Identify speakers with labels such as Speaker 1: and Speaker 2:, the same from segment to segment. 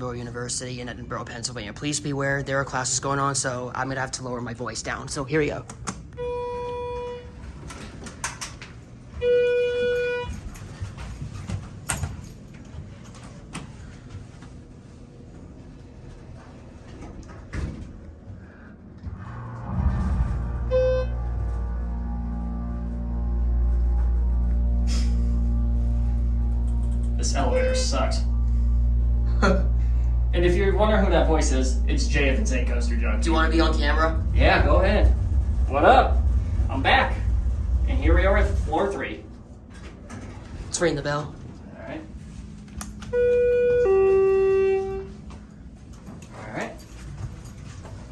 Speaker 1: Edinboro University in Edinboro, Pennsylvania. Please beware, there are classes going on, so I'm gonna have to lower my voice down. So here we go.
Speaker 2: This elevator sucks. And if you're wondering who that voice is, it's Jay of Insane Coaster Junk.
Speaker 1: Do you want to be on camera?
Speaker 2: Yeah, go ahead. What up? I'm back. And here we are at floor 3.
Speaker 1: Let's ring the bell.
Speaker 2: Alright. Alright.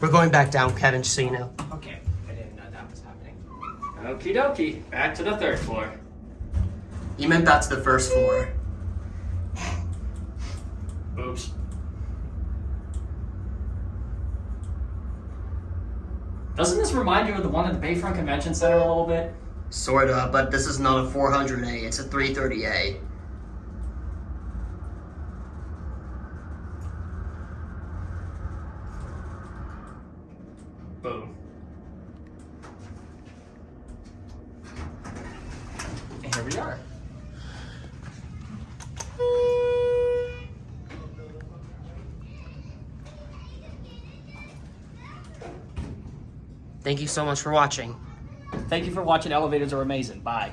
Speaker 1: We're going back down, Kevin, just so you know.
Speaker 2: Okay. I didn't know that was happening. Okie dokie. Back to the 3rd floor.
Speaker 1: You meant that's the 1st floor.
Speaker 2: Oops. Doesn't this remind you of the one at the Bayfront Convention Center a little bit?
Speaker 1: Sorta, but this is not a 400A, it's a 330A.
Speaker 2: Boom. And here we are.
Speaker 1: Thank you so much for watching.
Speaker 2: Thank you for watching. Elevators are amazing. Bye.